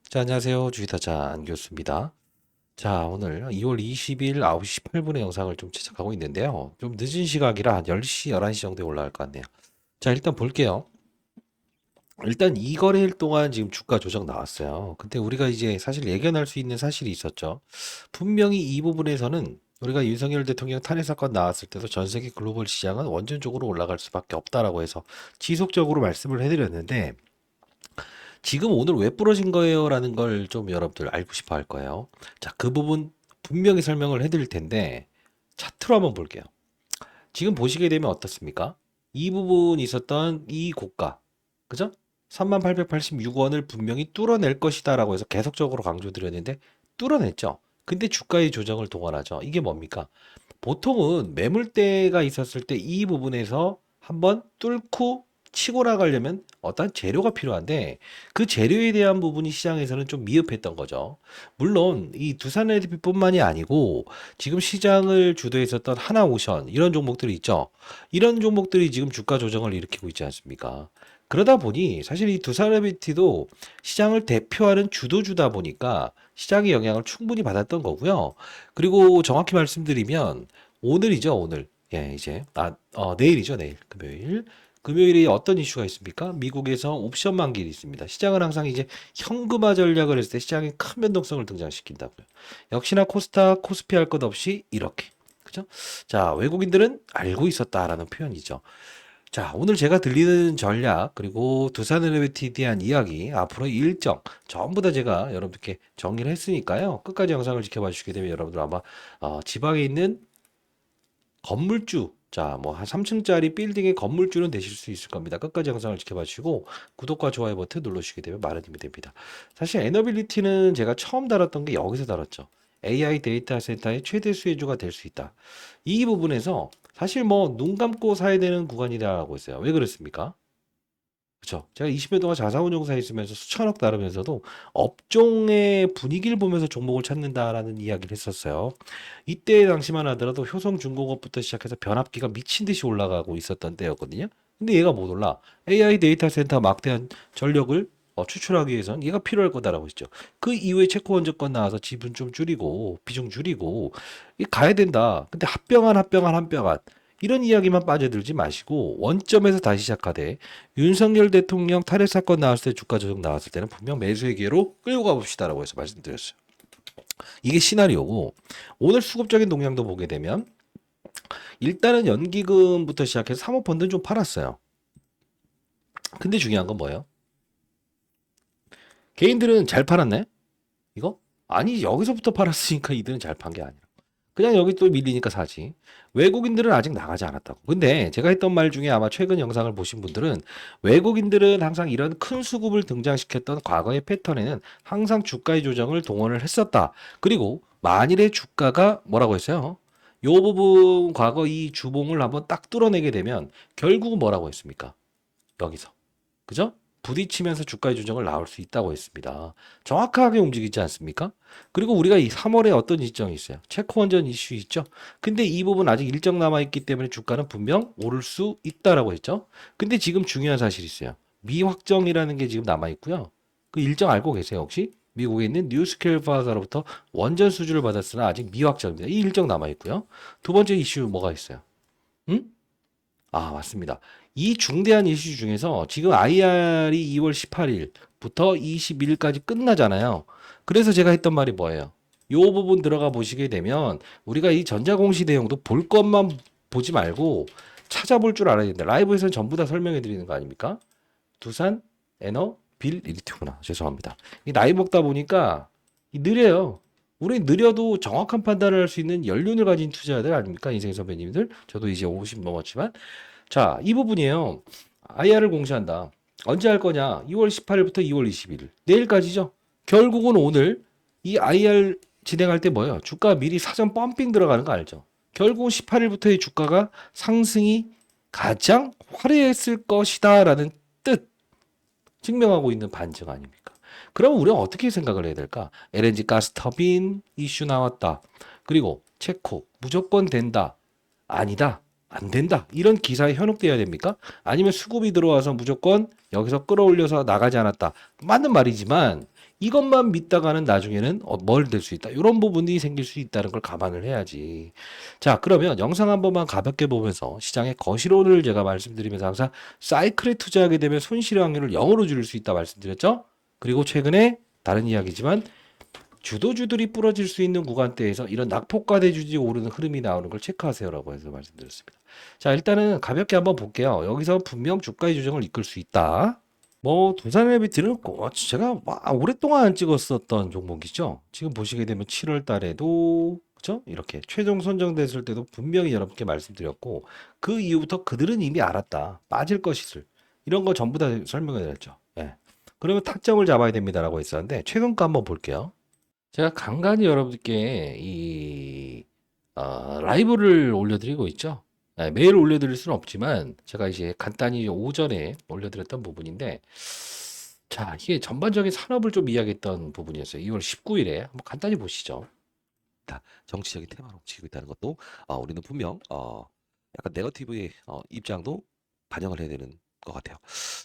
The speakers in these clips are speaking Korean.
자, 안녕하세요. 주식타자 안교수입니다. 자, 오늘 2월 20일 9시 18분의 영상을 좀 제작하고 있는데요. 좀 늦은 시각이라 한 10시, 11시 정도에 올라갈 것 같네요. 자, 일단 볼게요. 일단 이 거래일 동안 지금 주가 조정 나왔어요. 근데 우리가 이제 사실 예견할 수 있는 사실이 있었죠. 분명히 이 부분에서는 우리가 윤석열 대통령 탄핵 사건 나왔을 때도 전 세계 글로벌 시장은 원전적으로 올라갈 수밖에 없다라고 해서 지속적으로 말씀을 해드렸는데 지금 오늘 왜 부러진 거예요라는 걸 좀 여러분들 알고 싶어 할 거예요. 자, 그 부분 분명히 설명을 해드릴 텐데 차트로 한번 볼게요. 지금 보시게 되면 어떻습니까? 이 부분 있었던 이 고가, 그죠? 3886원을 분명히 뚫어낼 것이다라고 해서 계속적으로 강조드렸는데 뚫어냈죠. 근데 주가의 조정을 동원하죠. 이게 뭡니까? 보통은 매물대가 있었을 때 이 부분에서 한번 뚫고 치고 나가려면 어떤 재료가 필요한데 그 재료에 대한 부분이 시장에서는 좀 미흡했던 거죠. 물론 이 두산에너지뿐만이 아니고 지금 시장을 주도했었던 하나오션 이런 종목들이 있죠. 이런 종목들이 지금 주가 조정을 일으키고 있지 않습니까? 그러다 보니 사실 이 두산에너지도 시장을 대표하는 주도주다 보니까 시장의 영향을 충분히 받았던 거고요. 그리고 정확히 말씀드리면 오늘이죠, 오늘. 예, 이제 내일이죠, 내일. 금요일. 금요일에 어떤 이슈가 있습니까? 미국에서 옵션 만기일이 있습니다. 시장은 항상 이제 현금화 전략을 했을 때 시장에 큰 변동성을 등장시킨다고요. 역시나 코스닥, 코스피 할 것 없이 이렇게. 그죠? 자, 외국인들은 알고 있었다라는 표현이죠. 자, 오늘 제가 들리는 전략, 그리고 두산에너비티에 대한 이야기, 앞으로의 일정, 전부 다 제가 여러분들께 정리를 했으니까요. 끝까지 영상을 지켜봐 주시게 되면 여러분들 아마 지방에 있는 건물주, 자, 뭐 한 3층짜리 빌딩의 건물주는 되실 수 있을 겁니다. 끝까지 영상을 지켜봐 주시고 구독과 좋아요 버튼 눌러주시게 되면 많은 힘이 됩니다. 사실 에너빌리티는 제가 처음 다뤘던 게 여기서 다뤘죠. AI 데이터 센터의 최대 수혜주가 될 수 있다. 이 부분에서 사실 뭐 눈 감고 사야 되는 구간이라고 했어요. 왜 그랬습니까? 그쵸. 제가 20년 동안 자산운용사에 있으면서 수천억 다루면서도 업종의 분위기를 보면서 종목을 찾는다라는 이야기를 했었어요. 이때 당시만 하더라도 효성중공업부터 시작해서 변압기가 미친 듯이 올라가고 있었던 때였거든요. 근데 얘가 못 올라. AI 데이터 센터 막대한 전력을 추출하기 위해서는 얘가 필요할 거다라고 했죠. 그 이후에 체코원전권 나와서 지분 좀 줄이고 비중 줄이고 가야 된다. 근데 합병한 이런 이야기만 빠져들지 마시고 원점에서 다시 시작하되 윤석열 대통령 탈핵 사건 나왔을 때 주가 조정 나왔을 때는 분명 매수의 기회로 끌고 가봅시다라고 해서 말씀드렸어요. 이게 시나리오고 오늘 수급적인 동향도 보게 되면 일단은 연기금부터 시작해서 사모펀드는 좀 팔았어요. 근데 중요한 건 뭐예요? 개인들은 잘 팔았네? 이거? 아니 여기서부터 팔았으니까 이들은 잘 판 게 아니라. 그냥 여기 또 밀리니까 사지. 외국인들은 아직 나가지 않았다고. 근데 제가 했던 말 중에 아마 최근 영상을 보신 분들은 외국인들은 항상 이런 큰 수급을 등장시켰던 과거의 패턴에는 항상 주가의 조정을 동원을 했었다. 그리고 만일에 주가가 뭐라고 했어요? 요 부분 과거 이 주봉을 한번 딱 뚫어내게 되면 결국은 뭐라고 했습니까? 여기서. 그죠? 부딪히면서 주가의 조정을 나올 수 있다고 했습니다. 정확하게 움직이지 않습니까? 그리고 우리가 이 3월에 어떤 일정이 있어요? 체코 원전 이슈 있죠? 근데 이 부분 아직 일정 남아있기 때문에 주가는 분명 오를 수 있다라고 했죠? 근데 지금 중요한 사실이 있어요. 미확정이라는 게 지금 남아있고요. 그 일정 알고 계세요, 혹시? 미국에 있는 뉴스케일 파사로부터 원전 수주를 받았으나 아직 미확정입니다. 이 일정 남아있고요. 두 번째 이슈 뭐가 있어요? 응? 아, 맞습니다. 이 중대한 이슈 중에서 지금 IR이 2월 18일부터 21일까지 끝나잖아요. 그래서 제가 했던 말이 뭐예요? 요 부분 들어가 보시게 되면 우리가 이 전자공시 내용도 볼 것만 보지 말고 찾아볼 줄 알아야 된다. 라이브에서는 전부 다 설명해 드리는 거 아닙니까? 두산 에너 빌 리티구나. 죄송합니다. 이 나이 먹다 보니까 느려요. 우리 느려도 정확한 판단을 할 수 있는 연륜을 가진 투자자들 아닙니까? 인생 선배님들. 저도 이제 50 넘었지만 자, 이 부분이에요. IR을 공시한다. 언제 할 거냐? 2월 18일부터 2월 21일. 내일까지죠. 결국은 오늘 이 IR 진행할 때 뭐예요? 주가 미리 사전 펌핑 들어가는 거 알죠? 결국은 18일부터의 주가가 상승이 가장 화려했을 것이다라는 뜻 증명하고 있는 반증 아닙니까? 그럼 우리가 어떻게 생각을 해야 될까? LNG 가스 터빈 이슈 나왔다. 그리고 체코 무조건 된다. 아니다. 안 된다. 이런 기사에 현혹돼야 됩니까? 아니면 수급이 들어와서 무조건 여기서 끌어올려서 나가지 않았다. 맞는 말이지만 이것만 믿다가는 나중에는 뭘 될 수 있다. 이런 부분이 생길 수 있다는 걸 감안을 해야지. 자, 그러면 영상 한 번만 가볍게 보면서 시장의 거시론을 제가 말씀드리면서 항상 사이클에 투자하게 되면 손실의 확률을 0으로 줄일 수 있다 말씀드렸죠? 그리고 최근에 다른 이야기지만 주도주들이 부러질 수 있는 구간대에서 이런 낙폭과대주들이 오르는 흐름이 나오는 걸 체크하세요라고 해서 말씀드렸습니다. 자, 일단은 가볍게 한번 볼게요. 여기서 분명 주가의 조정을 이끌 수 있다. 뭐 두산에비티는 제가 오랫동안 안 찍었었던 종목이죠. 지금 보시게 되면 7월 달에도 그죠? 이렇게 최종 선정됐을 때도 분명히 여러분께 말씀드렸고 그 이후부터 그들은 이미 알았다. 빠질 것이을 이런 거 전부 다 설명해 드렸죠. 예. 그러면 타점을 잡아야 됩니다라고 했었는데 최근 거 한번 볼게요. 제가 간간히 여러분께 이 라이브를 올려드리고 있죠. 네, 매일 올려드릴 수는 없지만 제가 이제 간단히 오전에 올려드렸던 부분인데 자 이게 전반적인 산업을 좀 이야기했던 부분이었어요. 2월 19일에 한번 간단히 보시죠. 정치적인 테마로 움직이고 있다는 것도 우리는 분명 약간 네거티브의 입장도 반영을 해야 되는 것 같아요.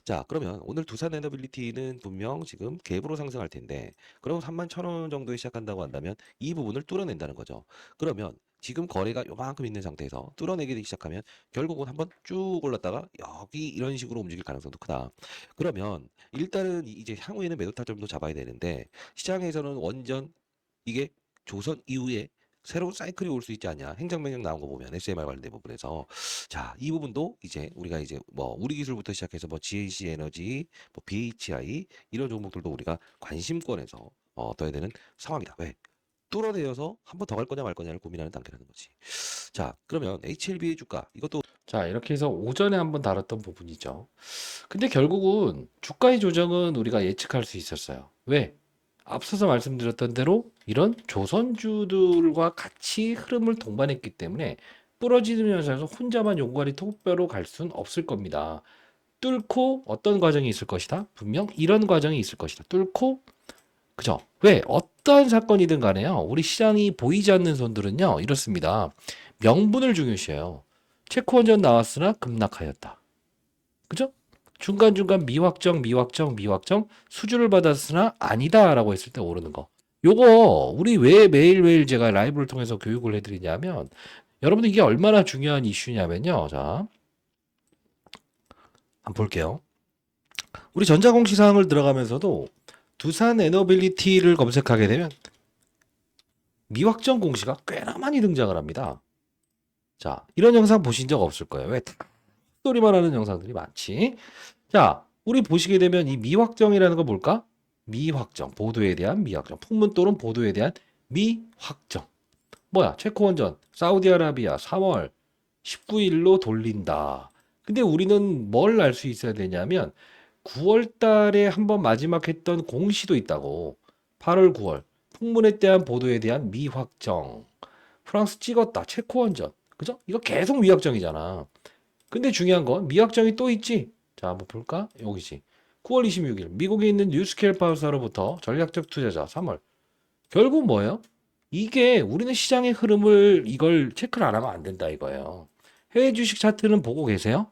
자, 그러면 오늘 두산 에너빌리티는 분명 지금 갭으로 상승할 텐데, 그럼 31,000원 정도에 시작한다고 한다면 이 부분을 뚫어낸다는 거죠. 그러면 지금 거래가 요만큼 있는 상태에서 뚫어내기 되기 시작하면 결국은 한번 쭉 올랐다가 여기 이런 식으로 움직일 가능성도 크다. 그러면 일단은 이제 향후에는 매도 타점도 잡아야 되는데 시장에서는 완전 이게 조선 이후에 새로운 사이클이 올 수 있지 않냐. 행정명령 나온 거 보면 SMR 관련된 부분에서 자, 이 부분도 이제 우리가 이제 뭐 우리 기술부터 시작해서 뭐 GAC 에너지, 뭐 BHI 이런 종목들도 우리가 관심권에서 둬야 되는 상황이다. 왜? 뚫어내어서 한 번 더 갈 거냐 말 거냐를 고민하는 단계라는 거지. 자, 그러면 HLB의 주가 이것도 자, 이렇게 해서 오전에 한번 다뤘던 부분이죠. 근데 결국은 주가의 조정은 우리가 예측할 수 있었어요. 왜? 앞서서 말씀드렸던 대로 이런 조선주들과 같이 흐름을 동반했기 때문에 부러지는 현상에서 혼자만 용과리 통뼈로 갈 수는 없을 겁니다. 뚫고 어떤 과정이 있을 것이다. 분명 이런 과정이 있을 것이다. 뚫고 그죠? 왜? 어떠한 사건이든 간에요. 우리 시장이 보이지 않는 손들은요. 이렇습니다. 명분을 중요시해요. 체코원전 나왔으나 급락하였다. 그죠? 중간중간 미확정 수주를 받았으나 아니다라고 했을 때 오르는 거. 요거 우리 왜 매일매일 제가 라이브를 통해서 교육을 해드리냐면 여러분들 이게 얼마나 중요한 이슈냐면요. 자, 한번 볼게요. 우리 전자공시사항을 들어가면서도 두산 에너빌리티를 검색하게 되면 미확정 공시가 꽤나 많이 등장을 합니다. 자, 이런 영상 보신 적 없을 거예요. 왜? 소리만 하는 영상들이 많지. 자, 우리 보시게 되면 이 미확정이라는 거 뭘까? 미확정, 보도에 대한 미확정, 풍문 또는 보도에 대한 미확정. 뭐야? 체코 원전, 사우디아라비아 3월 19일로 돌린다. 근데 우리는 뭘 알 수 있어야 되냐면 9월 달에 한번 마지막 했던 공시도 있다고. 8월, 9월. 풍문에 대한 보도에 대한 미확정. 프랑스 찍었다. 체코 원전. 그죠? 이거 계속 미확정이잖아. 근데 중요한 건 미확정이 또 있지. 자, 한번 볼까? 여기지. 9월 26일 미국에 있는 뉴스케일 파우사로부터 전략적 투자자 3월. 결국 뭐예요? 이게 우리는 시장의 흐름을 이걸 체크를 안 하면 안 된다 이거예요. 해외 주식 차트는 보고 계세요?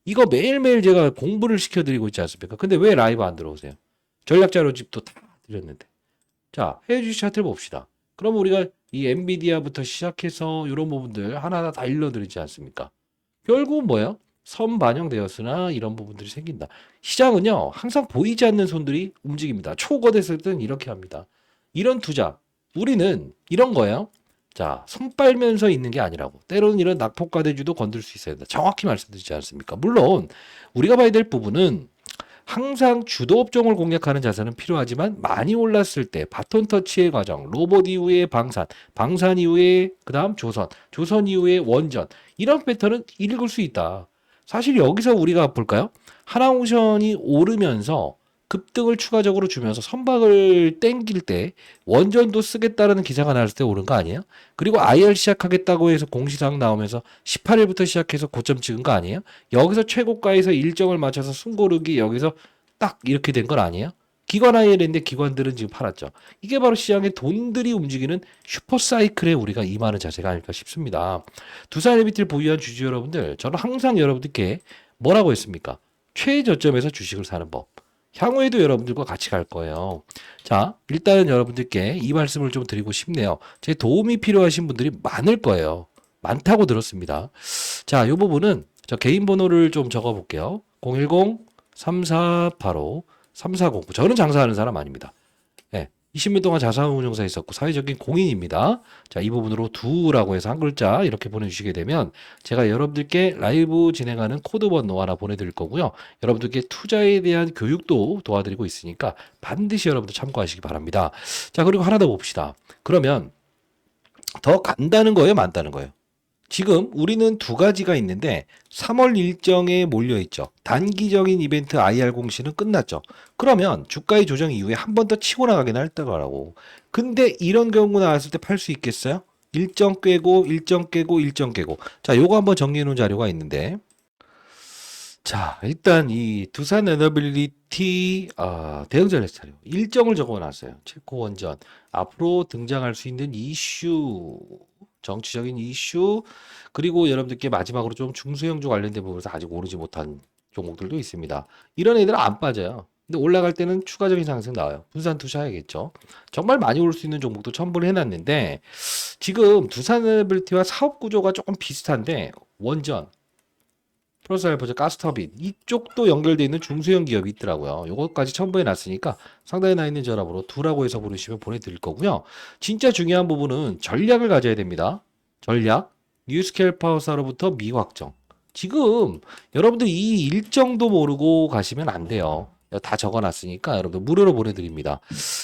이거 매일매일 제가 공부를 시켜드리고 있지 않습니까? 근데 왜 라이브 안 들어오세요? 전략 자료집도 다 드렸는데. 자, 해외 주식 차트를 봅시다. 그럼 우리가 이 엔비디아부터 시작해서 이런 부분들 하나하나 다 일러드리지 않습니까? 결국은 뭐예요? 선반영되었으나 이런 부분들이 생긴다. 시장은요, 항상 보이지 않는 손들이 움직입니다. 초거됐을 때는 이렇게 합니다. 이런 투자, 우리는 이런 거예요. 자, 손 빨면서 있는 게 아니라고. 때로는 이런 낙폭과대주도 건들 수 있어야 된다. 정확히 말씀드리지 않습니까? 물론 우리가 봐야 될 부분은 항상 주도 업종을 공략하는 자세는 필요하지만 많이 올랐을 때 바톤 터치의 과정, 로봇 이후의 방산, 방산 이후에 그다음 조선, 조선 이후에 원전 이런 패턴은 읽을 수 있다. 사실 여기서 우리가 볼까요? 하나옵션이 오르면서 급등을 추가적으로 주면서 선박을 땡길 때 원전도 쓰겠다라는 기사가 나왔을 때 오른 거 아니에요? 그리고 IR 시작하겠다고 해서 공시사항 나오면서 18일부터 시작해서 고점 찍은 거 아니에요? 여기서 최고가에서 일정을 맞춰서 숨고르기 여기서 딱 이렇게 된 건 아니에요? 기관 IL인데 기관들은 지금 팔았죠. 이게 바로 시장의 돈들이 움직이는 슈퍼사이클에 우리가 임하는 자세가 아닐까 싶습니다. 두산 에비티를 보유한 주주 여러분들, 저는 항상 여러분들께 뭐라고 했습니까? 최저점에서 주식을 사는 법. 향후에도 여러분들과 같이 갈 거예요. 자, 일단은 여러분들께 이 말씀을 좀 드리고 싶네요. 제 도움이 필요하신 분들이 많을 거예요. 많다고 들었습니다. 자, 이 부분은 저 개인 번호를 좀 적어 볼게요. 010-3485-3409. 저는 장사하는 사람 아닙니다. 예. 20년 동안 자산운용사에 있었고 사회적인 공인입니다. 자, 이 부분으로 두라고 해서 한 글자 이렇게 보내주시게 되면 제가 여러분들께 라이브 진행하는 코드 번호 하나 보내드릴 거고요. 여러분들께 투자에 대한 교육도 도와드리고 있으니까 반드시 여러분들 참고하시기 바랍니다. 자, 그리고 하나 더 봅시다. 그러면 더 간다는 거예요, 많다는 거예요? 지금 우리는 두 가지가 있는데 3월 일정에 몰려 있죠. 단기적인 이벤트 IR 공시는 끝났죠. 그러면 주가의 조정 이후에 한 번 더 치고 나가긴 할 거라고. 근데 이런 경우 나왔을 때 팔 수 있겠어요? 일정 깨고 일정 깨고 일정 깨고. 자, 요거 한번 정리해 놓은 자료가 있는데, 자, 일단 이 두산 에너빌리티 대응전 자료 일정을 적어놨어요. 체코 원전 앞으로 등장할 수 있는 이슈, 정치적인 이슈, 그리고 여러분들께 마지막으로 좀 중소형주 관련된 부분에서 아직 오르지 못한 종목들도 있습니다. 이런 애들은 안 빠져요. 근데 올라갈 때는 추가적인 상승 나와요. 분산 투자해야겠죠. 정말 많이 올 수 있는 종목도 첨부를 해놨는데, 지금 두산 에너빌리티와 사업 구조가 조금 비슷한데 원전, 플러스 알파죠, 가스터빈 이쪽도 연결되어 있는 중소형 기업이 있더라고요. 요것까지 첨부해 놨으니까 상단에 나 있는 전화번호 두라고 해서 부르시면 보내드릴 거고요. 진짜 중요한 부분은 전략을 가져야 됩니다. 전략, 뉴스케일 파워사로부터 미확정. 지금 여러분들 이 일정도 모르고 가시면 안 돼요. 다 적어놨으니까 여러분들 무료로 보내드립니다.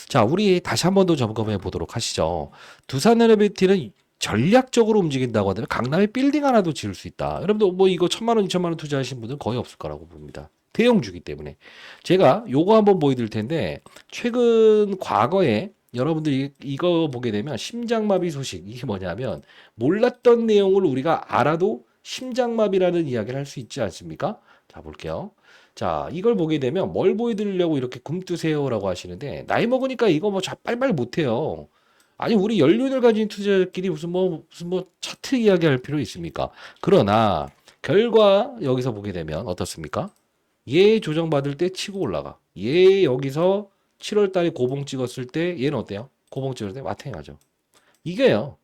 자, 우리 다시 한 번 더 점검해 보도록 하시죠. 두산 에너비티는 전략적으로 움직인다고 하면 강남에 빌딩 하나도 지을 수 있다. 여러분들 뭐 이거 1,000만 원, 2,000만 원 투자하신 분들은 거의 없을 거라고 봅니다. 대형주기 때문에. 제가 요거 한번 보여드릴 텐데, 최근 과거에 여러분들이 이거 보게 되면 심장마비 소식, 이게 뭐냐면 몰랐던 내용을 우리가 알아도 심장마비라는 이야기를 할 수 있지 않습니까? 자, 볼게요. 자, 이걸 보게 되면 뭘 보여드리려고 이렇게 굼뜨세요라고 하시는데, 나이 먹으니까 이거 뭐 빨리빨리 못해요. 아니, 우리 연륜을 가진 투자자끼리 무슨 뭐 차트 이야기할 필요 있습니까? 그러나 결과 여기서 보게 되면 어떻습니까? 얘 조정받을 때 치고 올라가. 얘 여기서 7월 달에 고봉 찍었을 때 얘는 어때요? 고봉 찍을 때 마탱하죠. 이게요.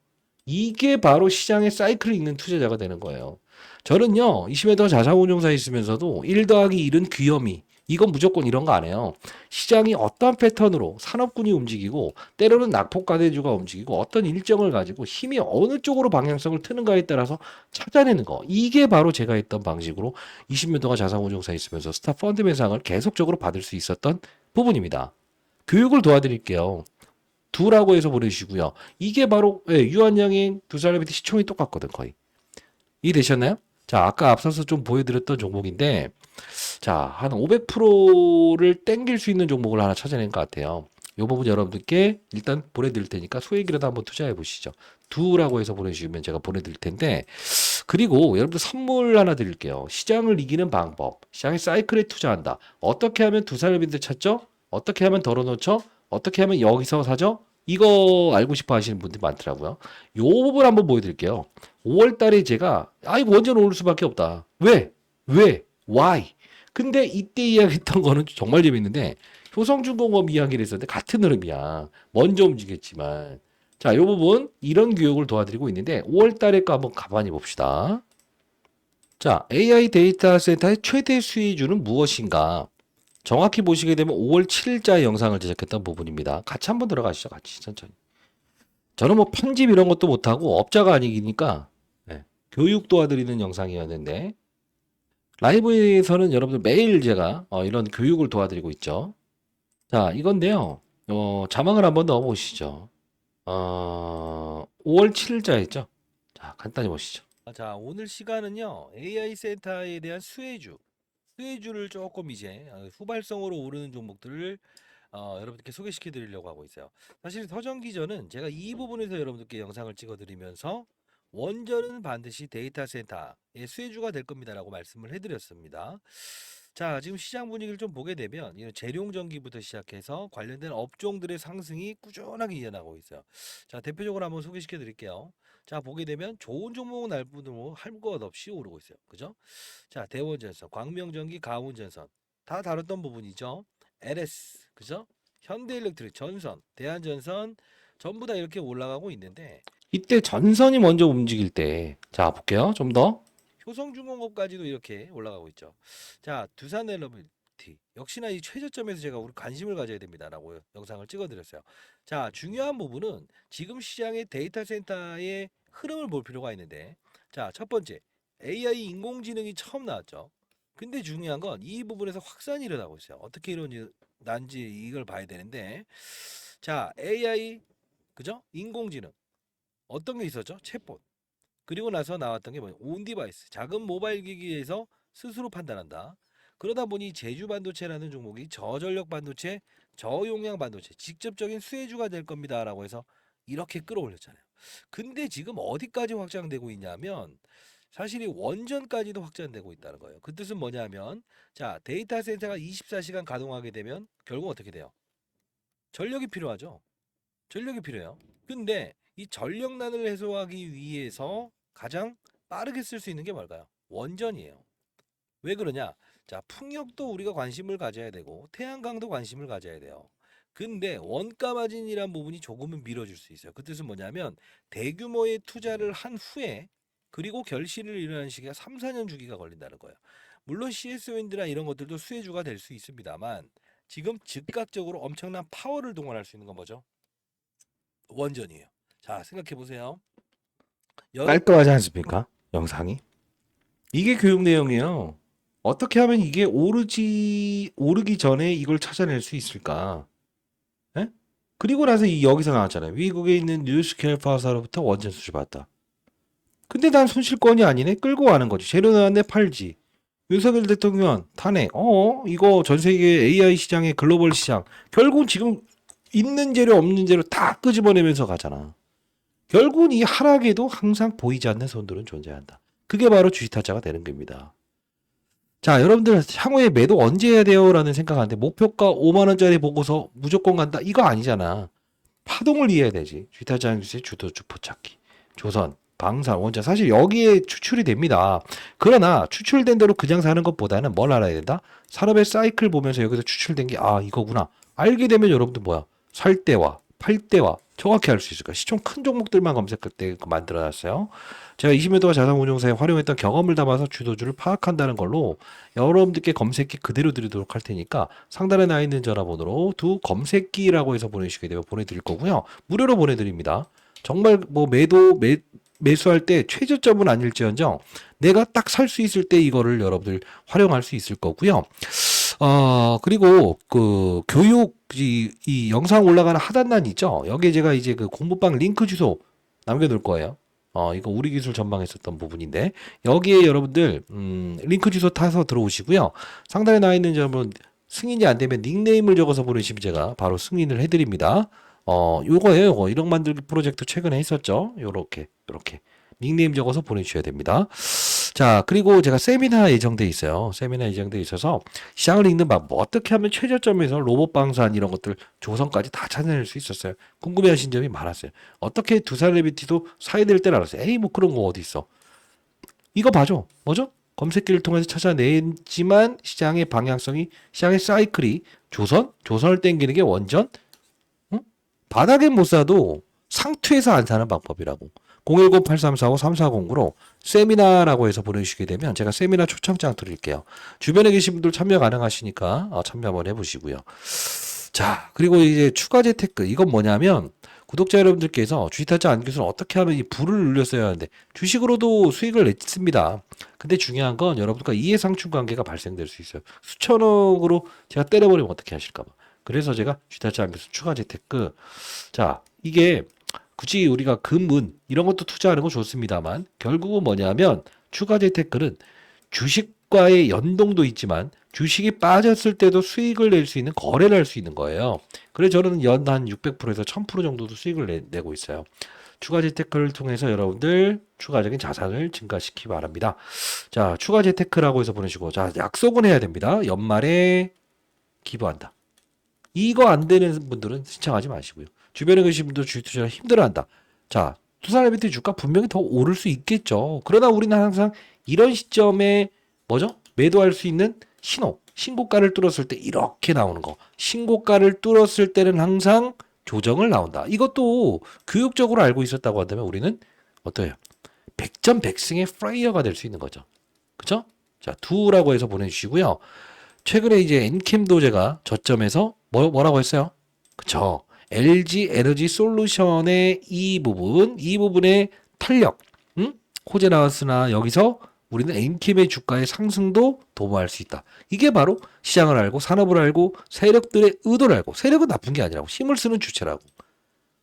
이게 바로 시장의 사이클이 있는 투자자가 되는 거예요. 저는요, 20년 동안 자산운용사에 있으면서도 1 더하기 1은 귀요미. 이건 무조건 이런 거 안 해요. 시장이 어떤 패턴으로 산업군이 움직이고, 때로는 낙폭과대주가 움직이고, 어떤 일정을 가지고 힘이 어느 쪽으로 방향성을 트는가에 따라서 찾아내는 거. 이게 바로 제가 했던 방식으로 20년 동안 자산운용사에 있으면서 스타 펀드 매상을 계속적으로 받을 수 있었던 부분입니다. 교육을 도와드릴게요. 두라고 해서 보내주시고요. 이게 바로 유한양인 두산에비티 시총이 똑같거든 거의. 이해되셨나요? 자, 아까 앞서서 좀 보여드렸던 종목인데, 자, 한 500%를 땡길 수 있는 종목을 하나 찾아낸 것 같아요. 이 부분 여러분들께 일단 보내드릴 테니까 소액이라도 한번 투자해 보시죠. 두라고 해서 보내주시면 제가 보내드릴 텐데, 그리고 여러분들 선물 하나 드릴게요. 시장을 이기는 방법. 시장의 사이클에 투자한다. 어떻게 하면 두산에비티 찾죠? 어떻게 하면 덜어놓죠? 어떻게 하면 여기서 사죠? 이거 알고 싶어 하시는 분들이 많더라고요. 요 부분 한번 보여드릴게요. 5월 달에 제가, 이거 원전 오를 수밖에 없다. 왜? 왜? Why? 근데 이때 이야기했던 거는 정말 재밌는데, 효성중공업 이야기를 했었는데, 같은 흐름이야. 먼저 움직였지만. 자, 요 부분, 이런 교육을 도와드리고 있는데, 5월 달에 거 한번 가만히 봅시다. 자, AI 데이터 센터의 최대 수혜주는 무엇인가? 정확히 보시게 되면 5월 7일자의 영상을 제작했던 부분입니다. 같이 한번 들어가시죠. 같이 천천히. 저는 뭐 편집 이런 것도 못하고 업자가 아니니까 교육 도와드리는 영상이었는데, 라이브에서는 여러분들 매일 제가 이런 교육을 도와드리고 있죠. 자, 이건데요. 자막을 한번 넣어보시죠. 5월 7일자였죠. 자, 간단히 보시죠. 자, 오늘 시간은요. AI 센터에 대한 수혜주를 조금 이제 후발성으로 오르는 종목들을 여러분들께 소개시켜 드리려고 하고 있어요. 사실 서정 기전은 제가 이 부분에서 여러분들께 영상을 찍어 드리면서 원전은 반드시 데이터 센터의 수혜주가 될 겁니다라고 말씀을 해드렸습니다. 자, 지금 시장 분위기를 좀 보게 되면 이런 재룡전기부터 시작해서 관련된 업종들의 상승이 꾸준하게 이어나가고 있어요. 자, 대표적으로 한번 소개시켜 드릴게요. 자, 보게 되면 좋은 종목은 날 뿐으로 할 것 없이 오르고 있어요. 그죠? 자, 대원전선, 광명전기, 가온전선 다 다뤘던 부분이죠. LS, 그죠? 현대일렉트릭, 전선, 대한전선 전부 다 이렇게 올라가고 있는데 이때 전선이 먼저 움직일 때, 자, 볼게요. 좀 더. 효성중공업까지도 이렇게 올라가고 있죠. 자, 두산엘러비티 역시나 이 최저점에서 제가 우리 관심을 가져야 됩니다라고 영상을 찍어드렸어요. 자, 중요한 부분은 지금 시장의 데이터 센터의 흐름을 볼 필요가 있는데, 자, 첫 번째 AI 인공지능이 처음 나왔죠. 근데 중요한 건 이 부분에서 확산이 일어나고 있어요. 어떻게 난지 이걸 봐야 되는데, 자, AI 그죠? 인공지능 어떤 게 있었죠? 챗봇. 그리고 나서 나왔던 게 뭐냐? 온 디바이스. 작은 모바일 기기에서 스스로 판단한다. 그러다 보니 제주 반도체라는 종목이 저전력 반도체, 저용량 반도체, 직접적인 수혜주가 될 겁니다라고 해서 이렇게 끌어올렸잖아요. 근데 지금 어디까지 확장되고 있냐면 사실 이 원전까지도 확장되고 있다는 거예요. 그 뜻은 뭐냐면 자, 데이터 센터가 24시간 가동하게 되면 결국 어떻게 돼요? 전력이 필요하죠. 전력이 필요해요. 근데 이 전력난을 해소하기 위해서 가장 빠르게 쓸 수 있는 게 뭘까요? 원전이에요. 왜 그러냐? 자, 풍력도 우리가 관심을 가져야 되고 태양광도 관심을 가져야 돼요. 근데 원가 마진이란 부분이 조금은 미뤄질 수 있어요. 그 뜻은 뭐냐면 대규모의 투자를 한 후에 그리고 결실을 이루는 시기가 3, 4년 주기가 걸린다는 거예요. 물론 CS 윈드나 이런 것들도 수혜주가 될 수 있습니다만 지금 즉각적으로 엄청난 파워를 동원할 수 있는 건 뭐죠? 원전이에요. 자, 생각해 보세요. 깔끔하지 않습니까? 영상이. 이게 교육 내용이에요. 어떻게 하면 이게 오르기 전에 이걸 찾아낼 수 있을까? 예? 그리고 나서 여기서 나왔잖아요. 미국에 있는 뉴스케일 파사로부터 원전 수주받았다. 근데 난 손실권이 아니네. 끌고 가는 거지. 재료 나왔네 팔지. 윤석열 대통령 탄핵. 이거 전 세계 AI 시장의 글로벌 시장. 결국 지금 있는 재료 없는 재료 다 끄집어내면서 가잖아. 결국은 이 하락에도 항상 보이지 않는 손들은 존재한다. 그게 바로 주식타짜가 되는 겁니다. 자, 여러분들 향후에 매도 언제 해야 돼요? 라는 생각하는데 목표가 5만 원짜리 보고서 무조건 간다? 이거 아니잖아. 파동을 이해해야 되지. 주식타짜 주식 주도주 포착기. 조선, 방산, 원자. 사실 여기에 추출이 됩니다. 그러나 추출된 대로 그냥 사는 것보다는 뭘 알아야 된다? 산업의 사이클 보면서 여기서 추출된 게 이거구나. 알게 되면 여러분들 뭐야? 살 때와 팔 때와 정확히 알 수 있을 거야. 시총 큰 종목들만 검색할 때 만들어놨어요. 제가 20년 동안 자산운용사에 활용했던 경험을 담아서 주도주를 파악한다는 걸로 여러분들께 검색기 그대로 드리도록 할 테니까 상단에 나 있는 전화번호로 두 검색기라고 해서 보내주시게 되면 보내드릴 거고요. 무료로 보내드립니다. 정말 뭐 매수할 때 최저점은 아닐지언정 내가 딱 살 수 있을 때 이거를 여러분들 활용할 수 있을 거고요. 그리고 그 교육 이 영상 올라가는 하단란 있죠? 여기에 제가 이제 그 공부방 링크 주소 남겨놓을 거예요. 이거 우리 기술 전망했었던 부분인데 여기에 여러분들 링크 주소 타서 들어오시고요. 상단에 나와 있는 여러분 승인이 안 되면 닉네임을 적어서 보내시면 제가 바로 승인을 해드립니다. 요거예요. 요거 1억 만들기 프로젝트 최근에 했었죠. 요렇게 닉네임 적어서 보내주셔야 됩니다. 자, 그리고 제가 세미나 예정돼 있어요. 세미나 예정돼 있어서 시장을 읽는 방법, 어떻게 하면 최저점에서 로봇 방산 이런 것들 조선까지 다 찾아낼 수 있었어요. 궁금해하신 점이 많았어요. 어떻게 두산 레비티도 사야 될 때를 알았어요. 에이, 뭐 그런 거 어디 있어. 이거 봐줘. 뭐죠? 검색기를 통해서 찾아내지만 시장의 방향성이, 시장의 사이클이 조선을 땡기는 게 원전, 응? 바닥에 못 사도 상투에서 안 사는 방법이라고. 010-8345-3409로 세미나라고 해서 보내주시게 되면 제가 세미나 초청장 드릴게요. 주변에 계신 분들 참여 가능하시니까 참여 한번 해보시고요. 자, 그리고 이제 추가 재테크. 이건 뭐냐면 구독자 여러분들께서 주식타짜 안기술은 어떻게 하면 이 불을 눌렸어야 하는데 주식으로도 수익을 냈습니다. 근데 중요한 건 여러분과 이해상충 관계가 발생될 수 있어요. 수천억으로 제가 때려버리면 어떻게 하실까 봐. 그래서 제가 주식타짜 안기술 추가 재테크. 자, 이게 굳이 우리가 금은 이런 것도 투자하는 거 좋습니다만 결국은 뭐냐면 추가 재테크는 주식과의 연동도 있지만 주식이 빠졌을 때도 수익을 낼 수 있는 거래를 할 수 있는 거예요. 그래서 저는 연 한 600%에서 1000% 정도도 수익을 내고 있어요. 추가 재테크를 통해서 여러분들 추가적인 자산을 증가시키기 바랍니다. 자, 추가 재테크라고 해서 보내시고, 자, 약속은 해야 됩니다. 연말에 기부한다. 이거 안 되는 분들은 신청하지 마시고요. 주변에 계신 분들 주식 투자를 힘들어한다. 자, 투자라비트 주가 분명히 더 오를 수 있겠죠. 그러나 우리는 항상 이런 시점에 뭐죠? 매도할 수 있는 신고가를 뚫었을 때 이렇게 나오는 거. 신고가를 뚫었을 때는 항상 조정을 나온다. 이것도 교육적으로 알고 있었다고 한다면 우리는 어때요? 100점 100승의 플레이어가 될 수 있는 거죠. 그죠? 자, 두라고 해서 보내주시고요. 최근에 이제 엔캠도 제가 저점에서 뭐라고 했어요? 그쵸? LG 에너지 솔루션의 이 부분의 탄력, 호재 나왔으나 여기서 우리는 엔캠의 주가의 상승도 도모할 수 있다. 이게 바로 시장을 알고 산업을 알고 세력들의 의도를 알고 세력은 나쁜 게 아니라고 힘을 쓰는 주체라고.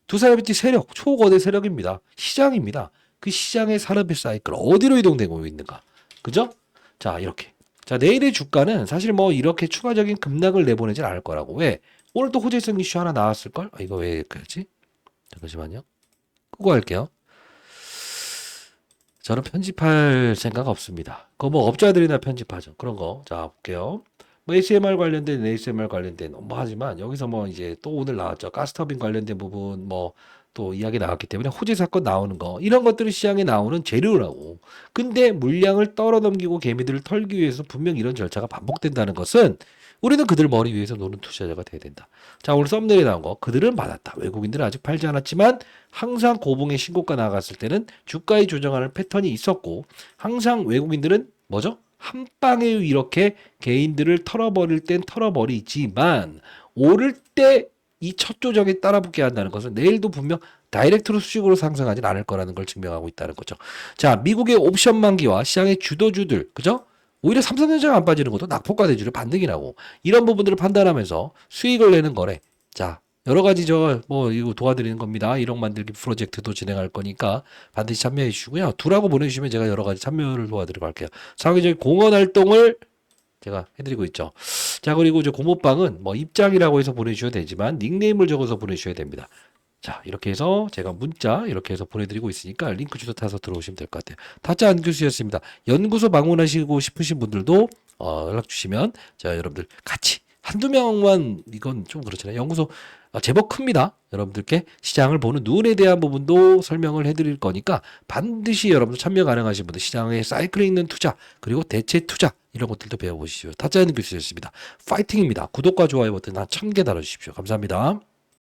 두산업이티 세력, 초거대 세력입니다. 시장입니다. 그 시장의 산업의 사이클 어디로 이동되고 있는가? 그죠? 자, 이렇게. 자, 내일의 주가는 사실 뭐 이렇게 추가적인 급락을 내보내진 않을 거라고. 왜? 오늘 또 호재성 이슈 하나 나왔을걸? 이거 왜 이렇게 하지? 잠시만요. 끄고 할게요. 저는 편집할 생각 없습니다. 그거 뭐 업자들이나 편집하죠. 그런 거. 자, 볼게요. 뭐 ASMR 관련된, ASMR 관련된, 뭐 하지만 여기서 뭐 이제 또 오늘 나왔죠. 가스터빈 관련된 부분, 뭐 또 이야기 나왔기 때문에 호재 사건 나오는 거, 이런 것들이 시장에 나오는 재료라고. 근데 물량을 떨어넘기고 개미들을 털기 위해서 분명 이런 절차가 반복된다는 것은 우리는 그들 머리 위에서 노는 투자자가 돼야 된다. 자, 오늘 썸네일에 나온 거, 그들은 받았다. 외국인들은 아직 팔지 않았지만 항상 고봉의 신고가 나갔을 때는 주가의 조정하는 패턴이 있었고, 항상 외국인들은 뭐죠? 한 방에 이렇게 개인들을 털어버릴 땐 털어버리지만 오를 때 이 첫 조정에 따라붙게 한다는 것은 내일도 분명 다이렉트로 수직으로 상승하진 않을 거라는 걸 증명하고 있다는 거죠. 자, 미국의 옵션 만기와 시장의 주도주들, 그죠? 오히려 삼성전자가 안 빠지는 것도 낙폭과 대주를 반등이라고. 이런 부분들을 판단하면서 수익을 내는 거래. 자, 여러 가지 이거 도와드리는 겁니다. 1억 만들기 프로젝트도 진행할 거니까 반드시 참여해 주시고요. 두라고 보내주시면 제가 여러 가지 참여를 도와드리고 할게요. 사회적인 공헌 활동을 제가 해드리고 있죠. 자, 그리고 이제 고모방은 뭐 입장이라고 해서 보내주셔도 되지만 닉네임을 적어서 보내주셔야 됩니다. 자, 이렇게 해서 제가 문자 이렇게 해서 보내드리고 있으니까 링크 주소 타서 들어오시면 될 것 같아요. 타짜 안교수였습니다. 연구소 방문하시고 싶으신 분들도 연락 주시면 제가 여러분들 같이 한두 명만 이건 좀 그렇잖아요. 연구소 제법 큽니다. 여러분들께 시장을 보는 눈에 대한 부분도 설명을 해드릴 거니까 반드시 여러분들 참여 가능하신 분들 시장에 사이클에 있는 투자 그리고 대체 투자 이런 것들도 배워보시죠. 타짜 안교수였습니다. 파이팅입니다. 구독과 좋아요 버튼 한 1000개 달아주십시오. 감사합니다.